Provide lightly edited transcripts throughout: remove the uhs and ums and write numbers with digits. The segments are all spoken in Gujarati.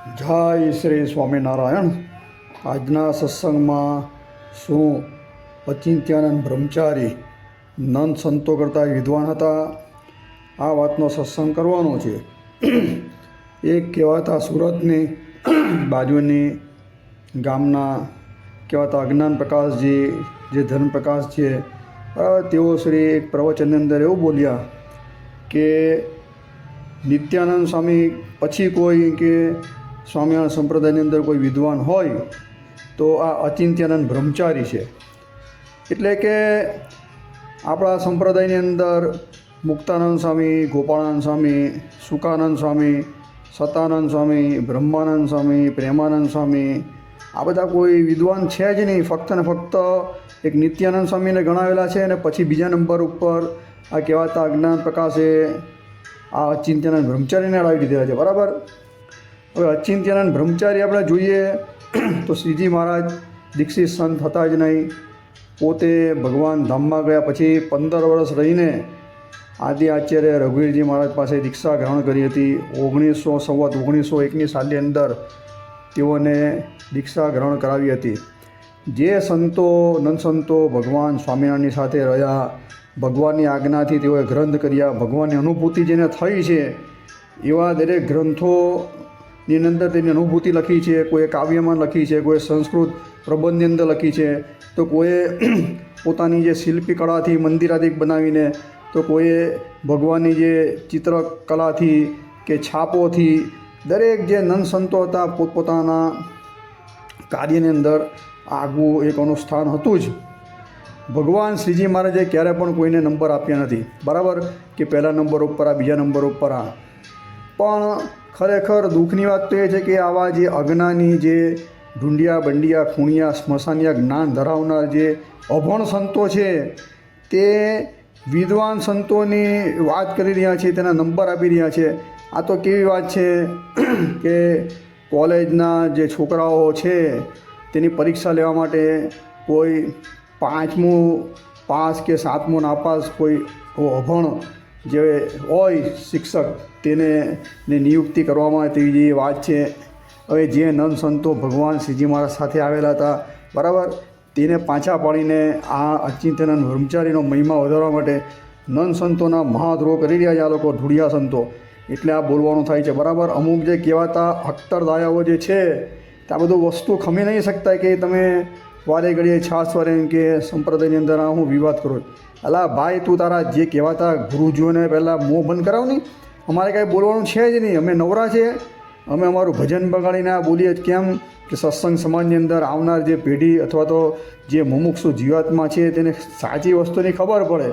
જય શ્રી સ્વામિનારાયણ। આજના સત્સંગમાં શું અચિંત્યાનંદ બ્રહ્મચારી નંદ સંતો કરતાં વિદ્વાન હતા, આ વાતનો સત્સંગ કરવાનો છે। એક કહેવાતા સુરતની બાજુની ગામના કહેવાતા અજ્ઞાન પ્રકાશજી, જે ધર્મપ્રકાશ છે, તેઓ શ્રી એક પ્રવચનની અંદર એવું બોલ્યા કે નિત્યાનંદ સ્વામી પછી કોઈ કે સ્વામિનારાયણ સંપ્રદાયની અંદર કોઈ વિદ્વાન હોય તો આ અચિંત્યાનંદ બ્રહ્મચારી છે। એટલે કે આપણા સંપ્રદાયની અંદર મુક્તાનંદ સ્વામી, ગોપાળાનંદ સ્વામી, સુકાનંદ સ્વામી, સતાનંદ સ્વામી, બ્રહ્માનંદ સ્વામી, પ્રેમાનંદ સ્વામી, આ બધા કોઈ વિદ્વાન છે જ નહીં। ફક્ત ને ફક્ત એક નિત્યાનંદ સ્વામીને ગણાવેલા છે અને પછી બીજા નંબર ઉપર આ કહેવાતા અજ્ઞાન પ્રકાશે આ અચિંત્યાનંદ બ્રહ્મચારીને લાવી દીધેલા છે, બરાબર। હવે અચિંત્યાનંદ બ્રહ્મચારી આપણે જોઈએ તો શ્રીજી મહારાજ દીક્ષિત સંત હતા જ નહીં। પોતે ભગવાન ધામમાં ગયા પછી 15 વર્ષ રહીને આદિ આચાર્ય રઘુવીરજી મહારાજ પાસે દીક્ષા ગ્રહણ કરી હતી। 1901ની સાલની અંદર તેઓને દીક્ષા ગ્રહણ કરાવી હતી। જે સંતો નંદ સંતો ભગવાન સ્વામિનારાયણની સાથે રહ્યા, ભગવાનની આજ્ઞાથી તેઓએ ગ્રંથ કર્યા, ભગવાનની અનુભૂતિ જેને થઈ છે એવા દરેક ગ્રંથોની અંદર તેની અનુભૂતિ લખી છે। કોઈએ કાવ્યમાં લખી છે, કોઈ સંસ્કૃત પ્રબંધની અંદર લખી છે, તો કોઈએ પોતાની જે શિલ્પી કળાથી મંદિરાદિક બનાવીને, તો કોઈએ ભગવાનની જે ચિત્રકલાથી કે છાપોથી, દરેક જે નંદ સંતો હતા પોતપોતાના કાર્યની અંદર આગવું એક અનુષ્ઠાન હતું જ। ભગવાન શ્રીજી મહારાજે ક્યારે પણ કોઈને નંબર આપ્યા નથી, બરાબર, કે પહેલા નંબર ઉપર આ, બીજા નંબર ઉપર આ। પણ ખરેખર દુઃખની વાત તો એ છે કે આવા જે અજ્ઞાની, જે ઢૂંઢિયા બંડિયા ખૂણિયા સ્મશાનિયા જ્ઞાન ધરાવનાર જે અભણ સંતો છે, તે વિદ્વાન સંતોની વાત કરી રહ્યા છે, તેના નંબર આપી રહ્યા છે। આ તો કેવી વાત છે કે કોલેજના જે છોકરાઓ છે તેની પરીક્ષા લેવા માટે કોઈ 5મું પાસ કે 7મું નાપાસ કોઈ અભણ જે હોય શિક્ષક, તેને નિયુક્તિ કરવામાં તેવી જે વાત છે। હવે જે નંદ સંતો ભગવાન શ્રીજી મહારાજ સાથે આવેલા હતા, બરાબર, તેને પાછા પાડીને આ અચિંત્યાનંદ બ્રહ્મચારીનો મહિમા વધારવા માટે નંદ સંતોના મહાદ્રોહ કરી રહ્યા છે આ લોકો, ઢૂંઢિયા સંતો, એટલે આ બોલવાનું થાય છે, બરાબર। અમુક જે કહેવાતા અખ્તરદાયાઓ જે છે તે આ બધું વસ્તુ ખમી નહીં શકતા કે તમે વારે ઘડીએ છાસ વારે કે સંપ્રદાયની અંદર આ હું વિવાદ કરો। અલા ભાઈ, તું તારા જે કહેવાતા ગુરુજીઓને પહેલાં મોં બંધ કરાવ નહીં। અમારે કાંઈ બોલવાનું છે જ નહીં, અમે નવરા છે, અમે અમારું ભજન બગાડીને આ બોલીએ જ કેમ કે સત્સંગ સમાજની અંદર આવનાર જે પેઢી અથવા તો જે મુમુક્ષુ જીવાત્મા છે તેને સાચી વસ્તુની ખબર પડે।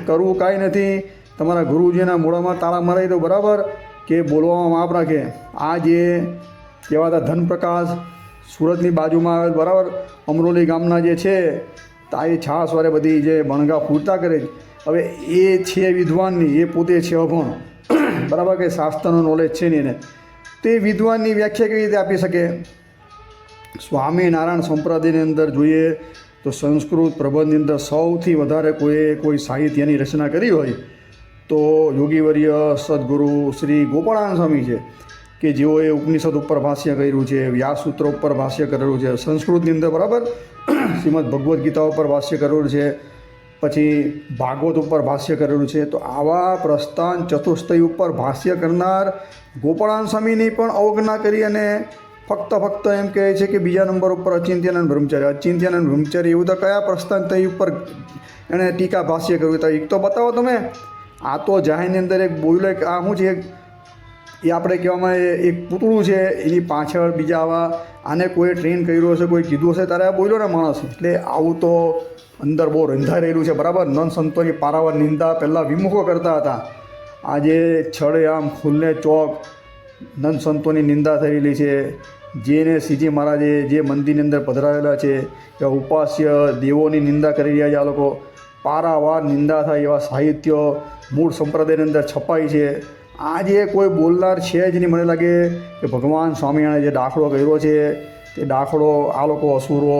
કરવું કાંઈ નથી, તમારા ગુરુજીના મોઢામાં તાળા મરાવી દો, બરાબર, કે બોલવામાં માપ રાખે। આ જે કહેવાતા ધનપ્રકાશ સુરતની બાજુમાં આવે, બરાબર, અમરોલી ગામના જે છે, આ એ છાસ વારે બધી જે બણગા ફૂટતા કરે છે। હવે એ છે વિદ્વાનની, એ પોતે છે અભણ, બરાબર, કે શાસ્ત્રનું નોલેજ છે નહીં એને, તે વિદ્વાનની વ્યાખ્યા કેવી રીતે આપી શકે? સ્વામિનારાયણ સંપ્રદાયની અંદર જોઈએ તો સંસ્કૃત પ્રબંધની અંદર સૌથી વધારે કોઈ સાહિત્યની રચના કરી હોય તો યોગીવર્ય સદગુરુ શ્રી ગોપાળાનંદ સ્વામી છે, કે જેઓએ ઉપનિષદ ઉપર ભાષ્ય કર્યું છે, વ્યાસસૂત્ર ઉપર ભાષ્ય કરેલું છે, સંસ્કૃતની અંદર, બરાબર, શ્રીમદ ભગવદ્ ગીતા ઉપર ભાષ્ય કરેલું છે, પછી ભાગવત ઉપર ભાષ્ય કરેલું છે। તો આવા પ્રસ્થાન ચતુષ્ટય ઉપર ભાષ્ય કરનાર ગોપાળાનંદ સ્વામીની પણ અવગણના કરી અને ફક્ત એમ કહે છે કે બીજા નંબર ઉપર અચિંત્યાનંદ બ્રહ્મચારી એવું તો કયા પ્રસ્થાન તય ઉપર એણે ટીકા ભાષ્ય કર્યું હતું? એક તો બતાવો તમે। આ તો જાહેરની અંદર એક બોલ્યો કે આ શું છે, એ આપણે કહેવામાં એક પૂતળું છે, એની પાછળ બીજા આને કોઈ ટ્રેન કર્યો હશે, કોઈ કીધું હશે ત્યારે આ બોલ્યો ને માણસ। એટલે આવું તો અંદર બહુ રંધાઈ રહેલું છે, બરાબર। નંદ સંતોની પારાવાર નિંદા પહેલાં વિમુખો કરતા હતા, આજે છડે આમ ખુલ્લે ચોક નંદ સંતોની નિંદા થયેલી છે। જેને શ્રીજી મહારાજે જે મંદિરની અંદર પધરાવેલા છે એવા ઉપાસ્ય દેવોની નિંદા કરી રહ્યા છે આ લોકો। પારાવાર નિંદા થાય એવા સાહિત્ય મૂળ સંપ્રદાયની અંદર છપાય છે। આજે કોઈ બોલનાર છે જ નહીં। મને લાગે કે ભગવાન સ્વામિનારાયણે જે દાખલો કર્યો છે તે દાખલો આ લોકો અસુરો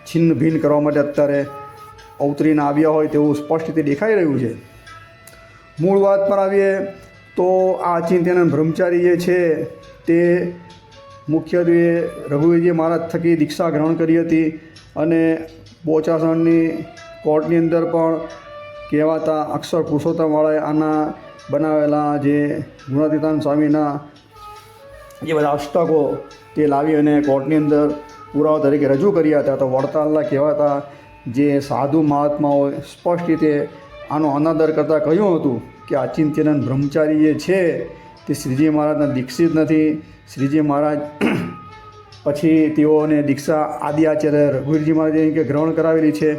છિન્ન ભિન્ન કરવા માટે અત્યારે અવતરીને આવ્યા હોય તેવું સ્પષ્ટ રીતે દેખાઈ રહ્યું છે। મૂળ વાત પર આવીએ તો આ અચિંત્યાનંદ બ્રહ્મચારી જે છે તે મુખ્યત્વે રઘુવીરજી મહારાજ થકી દીક્ષા ગ્રહણ કરી હતી અને બોચાસણની કોર્ટની અંદર પણ કહેવાતા અક્ષર પુરુષોત્તમવાળાએ આના બનાવેલા જે ગુણાતીતાનંદ સ્વામીના જે બધા અષ્ટકો તે લાવી અને કોર્ટની અંદર પુરાવા તરીકે રજૂ કર્યા હતા. તો વડતાલના કહેવાતા જે સાધુ મહાત્માઓએ સ્પષ્ટ રીતે આનો અનાદર કરતાં કહ્યું હતું કે અચિંત્યાનંદ બ્રહ્મચારી જે છે તે શ્રીજી મહારાજના દીક્ષિત નથી. શ્રીજી મહારાજ પછી તેઓને દીક્ષા આદિ આચાર્ય રઘુવીરજી મહારાજે કે ગ્રહણ કરાવેલી છે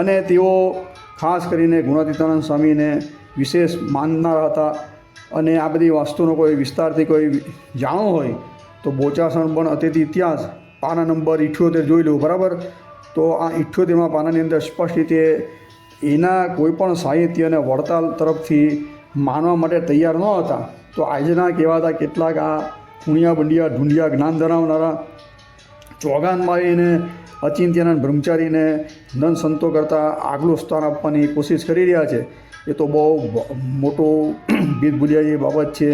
અને તેઓ ખાસ કરીને ગુણાતીતાનંદ સ્વામીને વિશેષ માનનારા હતા. અને આ બધી વસ્તુનો કોઈ વિસ્તારથી કોઈ જાણવું હોય તો બોચાસણ પણ અતિથિ ઇતિહાસ પાના નંબર 78 જોઈ લો, બરાબર. તો આ 78માં પાનાની અંદર સ્પષ્ટ રીતે એના કોઈપણ સાહિત્યને વડતાલ તરફથી માનવા માટે તૈયાર ન હતા. તો આજના કહેવાતા કેટલાક આ ખૂણિયા બંડિયા ઢૂંઢિયા જ્ઞાન ધરાવનારા ચોગાનબાઈને અચિંત્યાનંદ બ્રહ્મચારીને નંદ સંતો કરતાં આગલું સ્થાન આપવાની કોશિશ કરી રહ્યા છે. એ તો બહુ મોટું ભીત ભૂલિયા જેવી બાબત છે.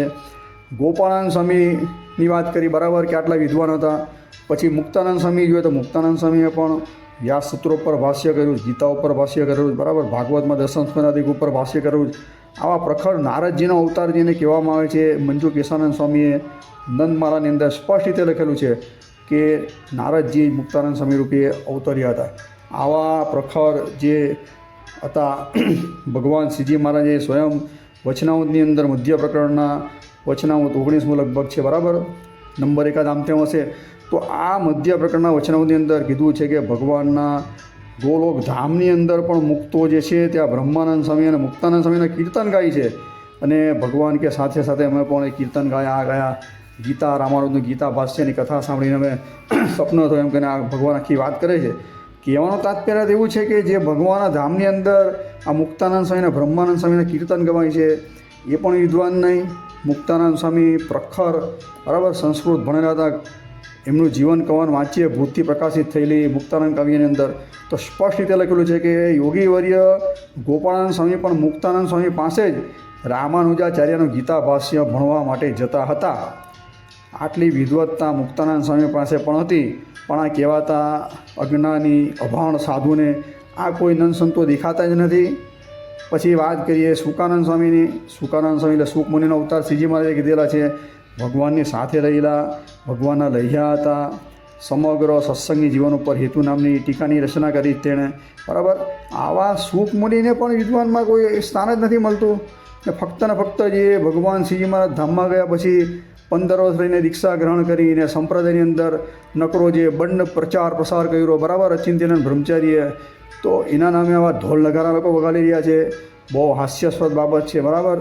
ગોપાળાનંદ સ્વામીની વાત કરી, બરાબર, કે આટલા વિદ્વાન હતા. પછી મુક્તાનંદ સ્વામી જોઈએ તો મુક્તાનંદ સ્વામીએ પણ વ્યાસ સૂત્રો ઉપર ભાષ્ય કર્યું, ગીતા ઉપર ભાષ્ય કર્યું, બરાબર, ભાગવતમાં દર્શન સ્મરણાદિક ઉપર ભાષ્ય કર્યું. આવા પ્રખર નારદજીનો અવતાર જેને કહેવામાં આવે છે, મંજુ કેશાનંદ સ્વામીએ નંદમાળાની અંદર સ્પષ્ટ રીતે લખેલું છે કે નારદજી મુક્તાનંદ સ્વામી રૂપે અવતર્યા હતા. આવા પ્રખર જે હતા ભગવાન શ્રીજી મહારાજે સ્વયં વચનામૃતની અંદર મધ્ય પ્રકરણના વચનામૃત 19મું લગભગ છે, બરાબર, નંબર એકાદ આમ તેમ હશે. તો આ મધ્ય પ્રકરણના વચનામૃતની અંદર કીધું છે કે ભગવાનના ગોલોક ધામની અંદર પણ મુક્તો જે છે ત્યાં બ્રહ્માનંદ સ્વામી અને મુક્તાનંદ સ્વામીના કીર્તન ગાય છે. અને ભગવાન કે સાથે સાથે અમે પણ એ કીર્તન ગાયા. ગીતા રામાનુજનું ગીતા ભાષ્યની કથા સાંભળીને અમે સપનો થયો એમ કરીને આ ભગવાન આખી વાત કરે છે. કહેવાનું તાત્પર્ય એવું છે કે જે ભગવાનના ધામની અંદર આ મુક્તાનંદ સ્વામી અને બ્રહ્માનંદ સ્વામીના કીર્તન ગવાય છે એ પણ વિદ્વાન નહીં. મુક્તાનંદ સ્વામી પ્રખર, બરાબર, સંસ્કૃત ભણેલા હતા. એમનું જીવન કવન વાંચીએ ભૂતથી પ્રકાશિત થયેલી મુક્તાનંદ કાવ્યની અંદર તો સ્પષ્ટ રીતે લખેલું છે કે યોગીવર્ય ગોપાળાનંદ સ્વામી પણ મુક્તાનંદ સ્વામી પાસે જ રામાનુજાચાર્યનું ગીતા ભાષ્ય ભણવા માટે જતા હતા. આટલી વિદવત્તા મુક્તાનંદ સ્વામી પાસે પણ હતી. પણ આ કહેવાતા અજ્ઞાની અભાણ સાધુને આ કોઈ નંદ સંતો દેખાતા જ નથી. પછી વાત કરીએ સુકાનંદ સ્વામીની. સુકાનંદ સ્વામી એટલે સુકમુનિનો અવતાર શ્રીજી મહારાજે કીધેલા છે. ભગવાનની સાથે રહેલા, ભગવાનના લહ્યા હતા. સમગ્ર સત્સંગી જીવન ઉપર હેતુ નામની ટીકાની રચના કરી તેણે, બરાબર. આવા સુકમુનિને પણ વિદ્વાનમાં કોઈ સ્થાન જ નથી મળતું. ને ફક્ત જે ભગવાન શ્રીજી મહારાજ ધામમાં ગયા પછી 15 વર્ષ રહીને દીક્ષા ગ્રહણ કરીને સંપ્રદાયની અંદર નકરો જે બંડ પ્રચાર પ્રસાર કર્યો, બરાબર, અચિંત્યાનંદ બ્રહ્મચારીએ, તો એના નામે આવા ઢોલ નગારા લોકો વગાડી રહ્યા છે. બહુ હાસ્યાસ્પદ બાબત છે, બરાબર.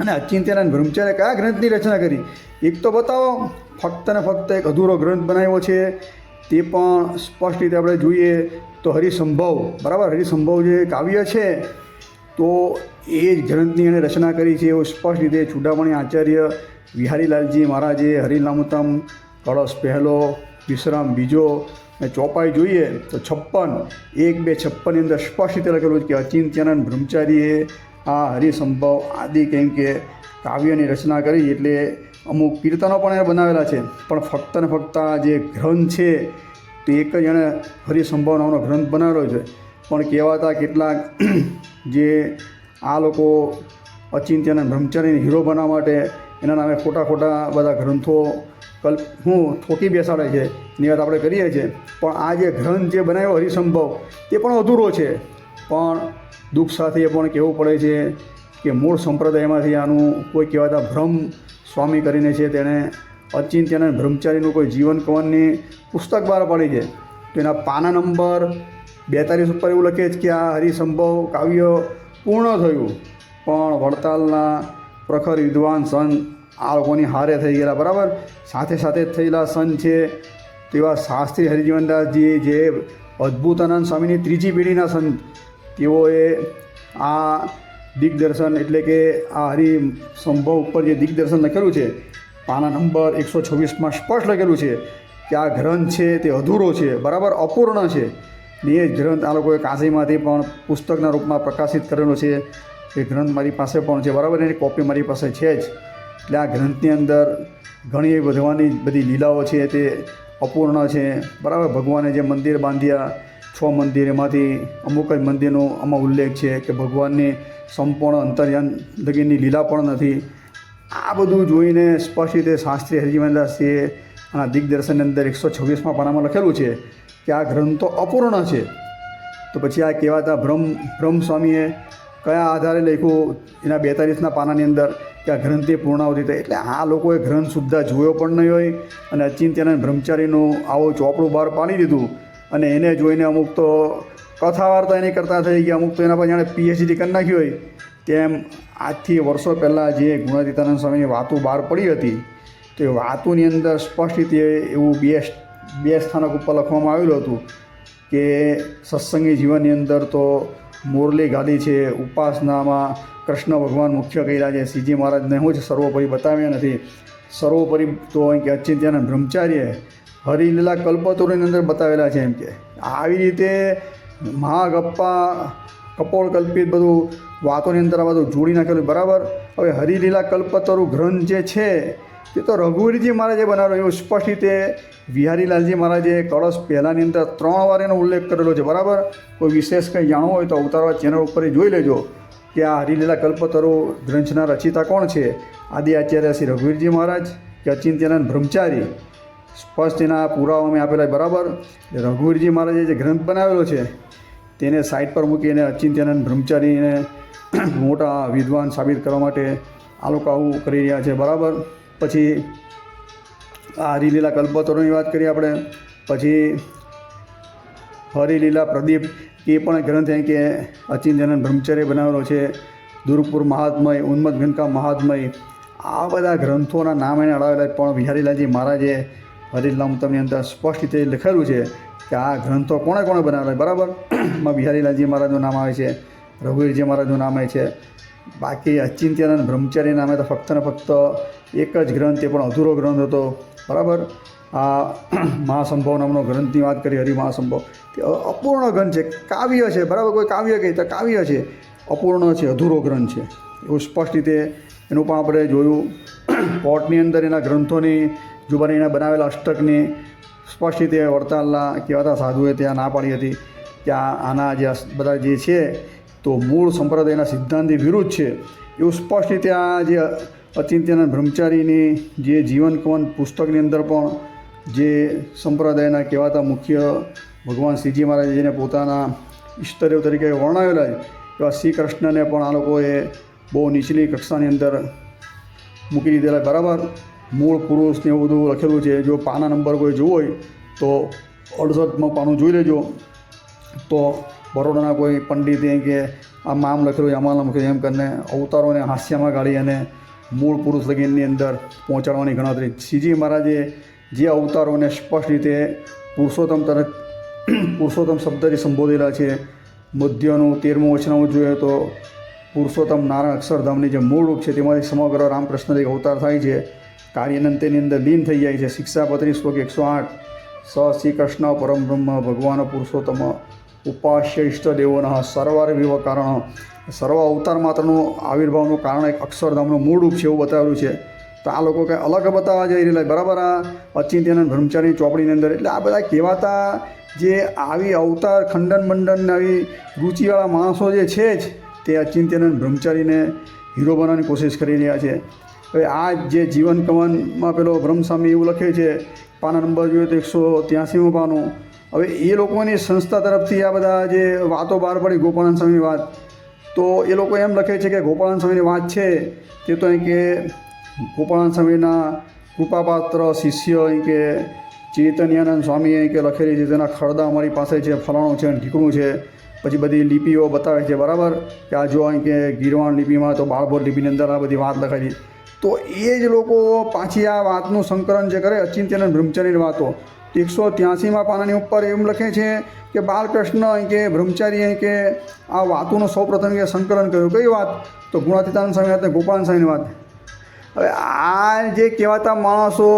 અને અચિંત્યાનંદ બ્રહ્મચારીએ કયા ગ્રંથની રચના કરી એક તો બતાવો. ફક્ત એક અધૂરો ગ્રંથ બનાવ્યો છે. તે પણ સ્પષ્ટ રીતે આપણે જોઈએ તો હરિસંભવ, બરાબર, હરિસંભવ જે કાવ્ય છે તો એ જ ગ્રંથની એણે રચના કરી છે એવું સ્પષ્ટ રીતે ચૂડામણી આચાર્ય વિહારીલાલજી મહારાજે હરિનામતમ કળશ પહેલો, વિશ્રામ બીજો અને ચોપાઈ જોઈએ તો 56 ની અંદર સ્પષ્ટ રીતે લખેલું છે કે અચિંત્યાનંદ બ્રહ્મચારીએ આ હરિસંભવ આદિ કેમ કે કાવ્યની રચના કરી. એટલે અમુક કીર્તનો પણ એને બનાવેલા છે. પણ ફક્ત આ જે ગ્રંથ છે તે એક જ એણે હરિસંભવ નામનો ગ્રંથ બનાવેલો છે. પણ કહેવાતા કેટલાક જે આ લોકો અચિંત્યાનંદ બ્રહ્મચારીને હીરો બનાવવા માટે એના નામે ખોટા બધા ગ્રંથો થોકી બેસાડે છે. એની વાત આપણે કરીએ છીએ. પણ આ જે ગ્રંથ જે બનાવ્યો હરિસંભવ તે પણ અધૂરો છે. પણ દુઃખ સાથે એ પણ કહેવું પડે છે કે મૂળ સંપ્રદાયમાંથી આનું કોઈ કહેવાતા બ્રહ્મ સ્વામી કરીને છે તેણે અચિંત્યાનંદ બ્રહ્મચારીનું કોઈ જીવન કવનની પુસ્તક બહાર પાડી છે. તો એના પાના નંબર 42 ઉપર એવું લખે છે કે આ હરિસંભવ કાવ્ય પૂર્ણ થયું. પણ વડતાલના પ્રખર વિદ્વાન સંત આ લોકોની હારે થઈ ગયેલા, બરાબર. સાથે જ થયેલા સંત છે તેવા શાસ્ત્રી હરિજીવનદાસજી જે અદ્ભુતાનંદ સ્વામીની 3જી પેઢીના સંત, તેઓએ આ દિગ્દર્શન એટલે કે આ હરિસંભવ ઉપર જે દિગ્દર્શન લખેલું છે પાના નંબર 126માં સ્પષ્ટ લખેલું છે કે આ ગ્રંથ છે તે અધૂરો છે, બરાબર, અપૂર્ણ છે. ને એ ગ્રંથ આ લોકોએ કાશીમાંથી પણ પુસ્તકના રૂપમાં પ્રકાશિત કરેલો છે. એ ગ્રંથ મારી પાસે પણ છે, બરાબર. એની કોપી મારી પાસે છે જ. એટલે આ ગ્રંથની અંદર ઘણી ભગવાનની બધી લીલાઓ છે તે અપૂર્ણ છે, બરાબર. ભગવાને જે મંદિર બાંધ્યા 6 મંદિર, એમાંથી અમુક જ મંદિરનો આમાં ઉલ્લેખ છે કે ભગવાનની સંપૂર્ણ અંતર્યાન લગીની લીલા પણ નથી. આ બધું જોઈને સ્પષ્ટ રીતે શાસ્ત્રી હરિજીવનદાસજીએ આના દિગ્દર્શનની અંદર 126મા પાનામાં લખેલું છે કે આ ગ્રંથ તો અપૂર્ણ છે. તો પછી આ કહેવાતા બ્રહ્મ સ્વામીએ કયા આધારે લખ્યું એના 42ના પાનાની અંદર કે આ ગ્રંથની પૂર્ણાવધિ થઈ? એટલે આ લોકોએ ગ્રંથ સુદ્ધા જોયો પણ નહીં હોય અને અચિંત્યાનંદ બ્રહ્મચારીનું આવો ચોપડું બહાર પાડી દીધું. અને એને જોઈને અમુક તો કથા વાર્તા એની કરતા થઈ ગયા, અમુક તો એના પર જાણે PhD કરી નાખી હોય તેમ. આજથી વર્ષો પહેલાં જે ગુણાતીતાનંદ સ્વામીની વાતો બહાર પડી હતી, તો એ વાતોની અંદર સ્પષ્ટ રીતે એવું બે સ્થાનક ઉપર લખવામાં આવેલું હતું કે સત્સંગી જીવનની અંદર તો મોરલી ગાદી છે, ઉપાસનામાં કૃષ્ણ ભગવાન મુખ્ય કર્યા છે, શ્રીજી મહારાજને શું છે સર્વોપરી બતાવ્યા નથી. સર્વોપરી તો અહીં કે અચિંત્યાનંદ બ્રહ્મચારીએ હરિલીલા કલ્પતરુની અંદર બતાવેલા છે. એમ કે આવી રીતે મહાગપ્પા કપોળ કલ્પિત બધું વાતોની અંદર આ બધું જોડી નાખેલું, બરાબર. હવે હરિલીલા કલ્પતરુ ગ્રંથ જે છે તે તો રઘુવીરજી મહારાજે બનાવેલો. એવું સ્પષ્ટ રીતે વિહારીલાલજી મહારાજે કળશ પહેલાંની અંદર 3 વાર એનો ઉલ્લેખ કરેલો છે, બરાબર. કોઈ વિશેષ કંઈ જાણવું હોય તો અવતારવા ચેનલ ઉપર જોઈ લેજો કે આ હરિલીલા કલ્પતરુ ગ્રંથના રચિતા કોણ છે, આદિ આચાર્ય શ્રી રઘુવીરજી મહારાજ કે અચિંત્યાનંદ બ્રહ્મચારી. સ્પષ્ટ એના પુરાવા અમે આપેલા, બરાબર. રઘુવીરજી મહારાજે જે ગ્રંથ બનાવેલો છે તેને સાઈડ પર મૂકીને અચિંત્યાનંદ બ્રહ્મચારીને મોટા વિદ્વાન સાબિત કરવા માટે આ લોકો આવું કરી રહ્યા છે, બરાબર. પછી આ હરિલીલા કલ્પતરુની વાત કરીએ આપણે. પછી હરિલીલા પ્રદીપ એ પણ ગ્રંથ છે કે અચિંત્યાનંદ બ્રહ્મચારીએ બનાવેલો છે. દુર્ગપુર મહાત્મય, ઉન્મત્ત ઘનકા મહાત્મય, આ બધા ગ્રંથોના નામ એને અડાવેલા. પણ વિહારીલાલજી મહારાજે હરિલીલામૃતમની અંદર સ્પષ્ટ રીતે લખેલું છે કે આ ગ્રંથો કોણે બનાવેલા, બરાબર. એમાં વિહારીલાલજી મહારાજનું નામ આવે છે, રઘુવીરજી મહારાજનું નામ આવે છે. બાકી અચિંત્યાનંદ બ્રહ્મચારી નામે તો ફક્ત ને ફક્ત એક જ ગ્રંથ, એ પણ અધૂરો ગ્રંથ હતો, બરાબર. આ મહાસંભવ નામનો ગ્રંથની વાત કરી, હરિમહાસંભવ, તે અપૂર્ણ ગ્રંથ છે, કાવ્ય છે, બરાબર. કોઈ કાવ્ય કહે તો કાવ્ય છે, અપૂર્ણ છે, અધૂરો ગ્રંથ છે, એવું સ્પષ્ટ રીતે એનું પણ આપણે જોયું. કોર્ટની અંદર એના ગ્રંથોની જુબાની એના બનાવેલા અષ્ટકની સ્પષ્ટ રીતે વડતાલના કહેવાતા સાધુએ ત્યાં ના પાડી હતી કે આના જે બધા જે છે તો મૂળ સંપ્રદાયના સિદ્ધાંતની વિરુદ્ધ છે. એવું સ્પષ્ટ રીતે આ જે અચિંત્યાનંદ બ્રહ્મચારીની જે જીવન કવન પુસ્તકની અંદર પણ જે સંપ્રદાયના કહેવાતા મુખ્ય ભગવાન શ્રીજી મહારાજે જેને પોતાના ઈષ્ટદેવ તરીકે વર્ણવેલા એવા શ્રી કૃષ્ણને પણ આ લોકોએ બહુ નીચલી કક્ષાની અંદર મૂકી દીધેલા, બરાબર. મૂળ પુરુષને એવું બધું લખેલું છે. જો પાના નંબર કોઈ જોવો હોય તો 68માં પાનું જોઈ લેજો. તો બરોડાના કોઈ પંડિતે કે આમાં આમ લખેલું છે, આમાં લખેલું એમ કરીને અવતારોને હાસ્યમાં ગાળી અને મૂળ પુરુષ લગીનની અંદર પહોંચાડવાની ગણતરી. શ્રીજી મહારાજે જે અવતારોને સ્પષ્ટ રીતે પુરુષોત્તમ શબ્દથી સંબોધેલા છે. મધ્યનું 13મું વચનામું જોઈએ તો પુરુષોત્તમ નારાયણ અક્ષરધામની જે મૂળ રૂપ છે તેમાંથી સમગ્ર રામકૃષ્ણ એક અવતાર થાય છે. કાર્યનંતેની અંદર લીન થઈ જાય છે. શિક્ષાપત્રી શ્લોક 108 સ શ્રી કૃષ્ણ પરમ બ્રહ્મ ભગવાન પુરુષોત્તમ ઉપાસ્ય ઇષ્ટદેવોન સર્વાર્વિવ કારણ. સર્વ અવતાર માત્રનું આવિર્ભાવનું કારણ એક અક્ષરધામનું મૂળ રૂપ છે એવું બતાવેલું છે. તો આ લોકો કંઈ અલગ બતાવવા જઈ રહેલા, બરાબર. આ અચિંત્યાનંદ બ્રહ્મચારીની ચોપડીની અંદર એટલે આ બધા કહેવાતા જે આવી અવતાર ખંડન મંડન આવી રૂચિવાળા માણસો જે છે જ તે અચિંત્યાનંદ બ્રહ્મચારીને હીરો બનાવવાની કોશિશ કરી રહ્યા છે. હવે આ જે જીવન કવનમાં પેલો બ્રહ્મસ્વામી એવું લખે છે, પાના નંબર જોઈએ તો 183મું પાનું. હવે એ લોકોની સંસ્થા તરફથી આ બધા જે વાતો બહાર પડી ગોપાળાનંદ સ્વામીની વાત, તો એ લોકો એમ લખે છે કે ગોપાળાનંદ સ્વામીની વાત છે તે તો અહીં કે ગોપાળાનંદ સ્વામીના કૃપાપાત્ર શિષ્ય અહીં કે ચૈતન્યાનંદ સ્વામી અહીં કે લખેલી છે, તેના ખરદા અમારી પાસે છે, ફલાણું છે, ઢીકણું છે. પછી બધી લિપિઓ બતાવે છે, બરાબર. કે આ જો અહીં કે ગીરવાણ લિપિમાં તો બાળભોર લિપિની અંદર આ બધી વાત લખાઈ. તો એ જ લોકો પાછી આ વાતનું સંકલન જે કરે અચિંત્યાનંદ બ્રહ્મચારીની વાતો 183માં પાનાની ઉપર એમ લખે છે કે બાલકૃષ્ણ અહીં કે બ્રહ્મચારી અહીં કે આ વાતોનું સૌપ્રથમ કે સંકલન કર્યું. કઈ વાત? તો ગુણાતીતાનંદ સ્વામી વાત ને ગોપાળાનંદ સ્વામીની વાત. હવે આ જે કહેવાતા માણસો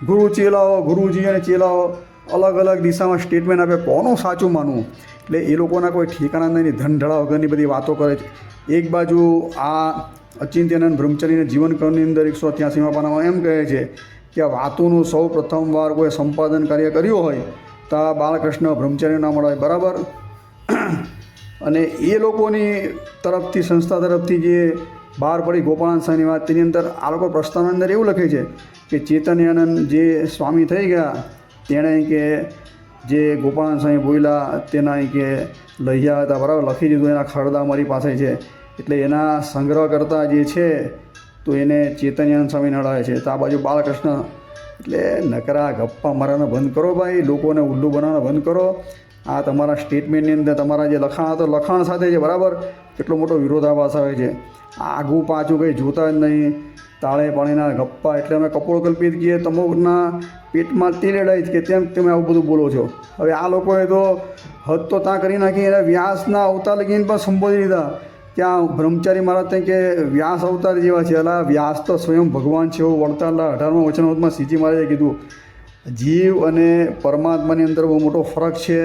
ગુરુ ચેલાઓ, ગુરુજી અને ચેલાઓ, અલગ અલગ દિશામાં સ્ટેટમેન્ટ આપે, કોનું સાચું માનવું? એટલે એ લોકોના કોઈ ઠેકાણા નહીં, ધનઢળા વગરની બધી વાતો કરે છે. એક બાજુ આ અચિંત્યાનંદ બ્રહ્મચારીના જીવનકાળની અંદર 183મા પાનામાં એમ કહે છે કે આ વાતોનું સૌ પ્રથમવાર કોઈ સંપાદન કાર્ય કર્યું હોય તો આ બાલકૃષ્ણ બ્રહ્મચારીનું નામ મળે, બરાબર. અને એ લોકોની તરફથી, સંસ્થા તરફથી જે બહાર પડી ગોપાળાનંદ સ્વામીની વાત, તેની અંદર આ લોકો પ્રસ્તાવના અંદર એવું લખે છે કે ચૈતન્યાનંદ જે સ્વામી થઈ ગયા તેણે કે જે ગોપાળાનંદ સ્વામી બોલ્યા તેના કે લખ્યા હતા, બરાબર, લખી દીધું, એના ખરડા મારી પાસે છે. એટલે એના સંગ્રહકર્તા જે છે તો એને ચૈતન્યાનંદ સ્વામી નડાવે છે. તો આ બાજુ બાલકૃષ્ણ. એટલે નકરા ગપ્પા મારવાના બંધ કરો ભાઈ, લોકોને ઉલ્લુ બનાવવાના બંધ કરો. આ તમારા સ્ટેટમેન્ટની અંદર તમારા જે લખાણ હતો, લખાણ સાથે છે, બરાબર, કેટલો મોટો વિરોધાભાસ આવે છે. આગું પાછું કંઈ જોતા જ નહીં, તાળે પાણીના ગપ્પા. એટલે અમે કપોળકલ્પિત કહીએ, તમોના પેટમાં તેલ એડાય જ કે તેમ તમે આવું બધું બોલો છો. હવે આ લોકોએ તો હદ તો ત્યાં કરી નાખી, એના વ્યાસના અવતાર લગીને પણ સંબોધી દીધા. ત્યાં બ્રહ્મચારી મહારાજ કે વ્યાસ અવતાર જેવા છે. અલા, વ્યાસ તો સ્વયં ભગવાન છે એવું વળતા 18મા વચનામૃતમાં શ્રીજી મહારાજે કીધું. જીવ અને પરમાત્માની અંદર બહુ મોટો ફરક છે,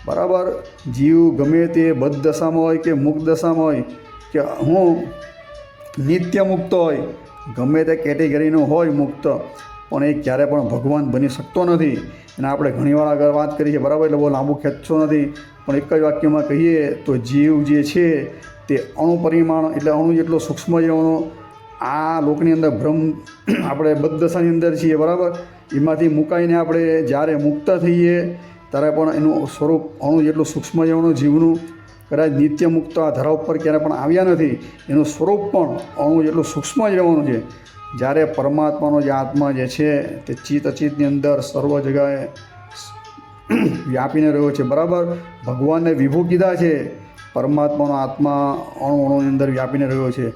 બરાબર. જીવ ગમે તે બદ્ધ દશામાં હોય કે મુક્ત દશામાં હોય કે હું નિત્ય મુક્ત હોય, ગમે તે કેટેગરીનો હોય મુક્ત, પણ એ ક્યારે પણ ભગવાન બની શકતો નથી. અને આપણે ઘણીવાર આગળ વાત કરી છે, બરાબર, એટલે બહુ લાંબુ ખેંચતો નથી, પણ એક જ વાક્યમાં કહીએ તો જીવ જે છે તે અણુ પરિમાણ, એટલે અણુ જેટલો સૂક્ષ્મ જીવનો આ લોકની અંદર બ્રહ્મ, આપણે બદ્ધદશાની અંદર છીએ, બરાબર. એમાંથી મુકાઈને આપણે જ્યારે મુક્ત થઈએ ત્યારે પણ એનું સ્વરૂપ અણુ જેટલું સૂક્ષ્મ જીવનું જીવનું કદાચ નિત્ય મુક્ત આ ધરા ઉપર ક્યારે પણ આવ્યા નથી, એનું સ્વરૂપ પણ અણુ જેટલું સૂક્ષ્મ જ રહેવાનું છે. જ્યારે પરમાત્માનો જે આત્મા જે છે તે ચિત્ત અચિતની અંદર સર્વ જગ્યાએ વ્યાપીને રહ્યો છે, બરાબર. ભગવાનને વિભુ કીધા છે, પરમાત્માનો આત્મા અણુ અણુની અંદર વ્યાપીને રહ્યો છે.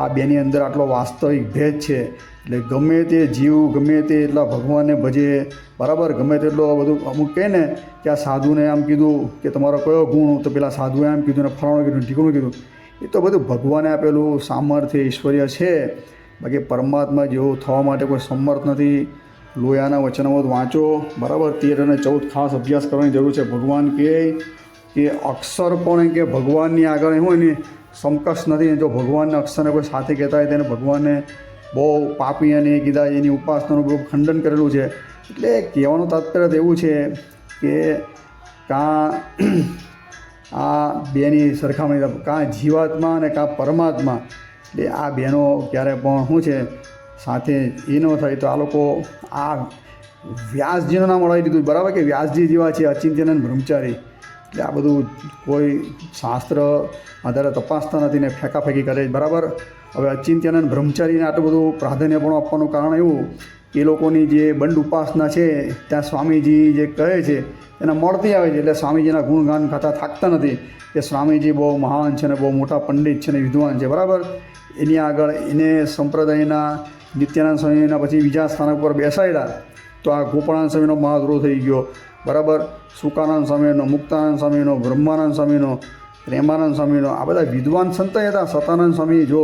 આ બેની અંદર આટલો વાસ્તવિક ભેદ છે. એટલે ગમે તે જીવ ગમે તે એટલા ભગવાનને ભજે, બરાબર, ગમે તેટલો બધું. અમુક કહે ને કે આ સાધુને આમ કીધું કે તમારો કયો ગુણ, તો પેલા સાધુએ આમ કીધું ને ફલાણું કીધું, ઢીકણું કીધું. એ તો બધું ભગવાને આપેલું સામર્થ્ય, ઐશ્વર્ય છે. બાકી પરમાત્મા જેવું થવા માટે કોઈ સમર્થ નથી. લોયાના વચનામૃત વાંચો, બરાબર. 13 અને 14 ખાસ અભ્યાસ કરવાની જરૂર છે. ભગવાન કે અક્ષર પણ કે ભગવાનની આગળ હોય ને સમકક્ષ નથી. જો ભગવાનના અક્ષરને કોઈ સાથે કહેતા હોય તેને ભગવાનને બહુ પાપી અને કીધા, એની ઉપાસનાનું બહુ ખંડન કરેલું છે. એટલે કહેવાનું તાત્પર્ય એવું છે કે કાં આ બેની સરખામણી, કાં જીવાત્મા અને કાં પરમાત્મા, એટલે આ બેનો ક્યારે પણ શું છે સાથે એ ન થાય. તો આ લોકો આ વ્યાસજીનું નામ અડાવી દીધું, બરાબર, કે વ્યાસજી જેવા છે અચિંત્યાનંદ બ્રહ્મચારી. એટલે આ બધું કોઈ શાસ્ત્ર આધારે તપાસતા નથી ને ફેંકાફેંકી કરે, બરાબર. હવે અચિંત્યાનંદ બ્રહ્મચારીને આટલું બધું પ્રાધાન્ય પણ આપવાનું કારણ એવું એ લોકોની જે બંડ ઉપાસના છે ત્યાં સ્વામીજી જે કહે છે એને મળતી આવે છે. એટલે સ્વામીજીના ગુણગાન ખાતા થાકતા નથી કે સ્વામીજી બહુ મહાન છે ને બહુ મોટા પંડિત છે ને વિદ્વાન છે, બરાબર. એની આગળ એને સંપ્રદાયના નિત્યાનંદ સ્વામીના પછી બીજા સ્થાન પર બેસાડ્યા તો આ ગોપાળાનંદ સ્વામીનો મહાદ્રોહ થઈ ગયો, બરાબર. સુકાનંદ સ્વામીનો, મુક્તાનંદ સ્વામીનો, બ્રહ્માનંદ સ્વામીનો, પ્રેમાનંદ સ્વામીનો, આ બધા વિદ્વાન સંત હતા. સતાનંદ સ્વામી જો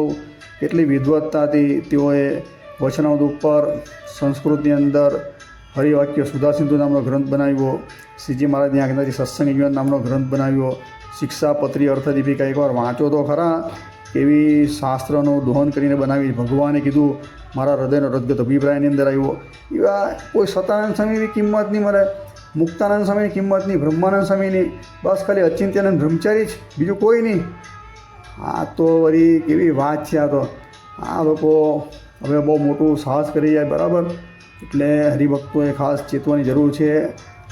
કેટલી વિદ્વત્તા હતી, તેઓએ વચનામૃત ઉપર સંસ્કૃતની અંદર હરિવાક્ય સુધાસિંધુ નામનો ગ્રંથ બનાવ્યો, શ્રીજી મહારાજની આજ્ઞાથી સત્સંગ જીવન નામનો ગ્રંથ બનાવ્યો, શિક્ષાપત્રી અર્થદીપિકા એકવાર વાંચો તો ખરા, એવી શાસ્ત્રનું દોહન કરીને બનાવી. ભગવાને કીધું, મારા હૃદયનો રદગત અભિપ્રાયની અંદર આવ્યો. એવા કોઈ સતાનંદ સ્વામીની કિંમત નહીં મળે, મુક્તાનંદ સ્વામીની કિંમત નહીં, બ્રહ્માનંદ સ્વામીની, બસ ખાલી અચિંત્યાનંદ બ્રહ્મચારી જ, બીજું કોઈ નહીં. આ તો વળી કેવી વાત છે. આ તો આ લોકો હવે બહુ મોટું સાહસ કરી જાય, બરાબર. એટલે હરિભક્તોએ ખાસ ચેતવાની જરૂર છે.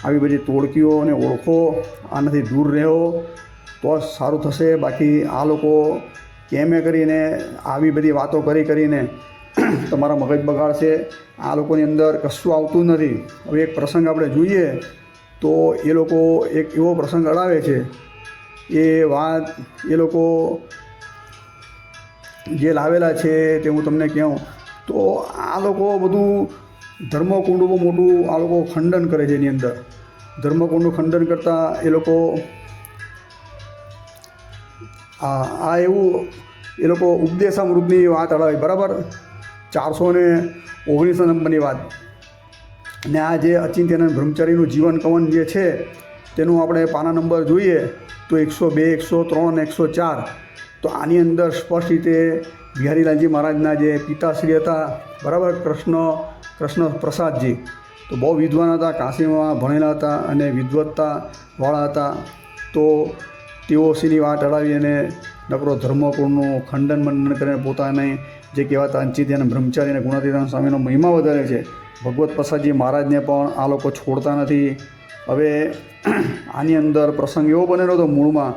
આવી બધી તોડકીઓને ઓળખો, આનાથી દૂર રહો તો સારું થશે. બાકી આ લોકો કેમે કરીને આવી બધી વાતો કરીને તમારા મગજ બગાડશે. આ લોકોની અંદર કશું આવતું નથી. હવે એક પ્રસંગ આપણે જોઈએ તો એ લોકો એક એવો પ્રસંગ અડાવે છે, એ વાત એ લોકો જે લાવેલા છે તે હું તમને કહું તો આ લોકો બધું ધર્મકુંડનું બહુ મોટું આ લોકો ખંડન કરે છે. એની અંદર ધર્મકુંડનું ખંડન કરતાં એ લોકો આ એવું એ લોકો ઉપદેશામૃતની વાત અડાવે, બરાબર. 419 નંબરની વાત અને આ જે અચિંત્યાનંદ બ્રહ્મચારીનું જીવન કવન જે છે તેનું આપણે પાના નંબર જોઈએ તો 102, 103 અને 104. તો આની અંદર સ્પષ્ટ રીતે બિહારીલાલજી મહારાજના જે પિતાશ્રી હતા, બરાબર, કૃષ્ણ પ્રસાદજી, તો બહુ વિદ્વાન હતા, કાશીમાં ભણેલા હતા અને વિદ્વત્તાવાળા હતા. તો તેઓ શ્રીની વાત અડાવી અને નકરો ધર્મકુળનું ખંડન મંડન કરીને પોતાને જે કહેવાતા અચિંત્યાનંદ બ્રહ્મચારી અને ગુણાતીતાનંદ સ્વામીનો મહિમા વધારે છે. ભગવત પ્રસાદજી મહારાજને પણ આ લોકો છોડતા નથી. હવે આની અંદર પ્રસંગ એવો બનેલો હતો મૂળમાં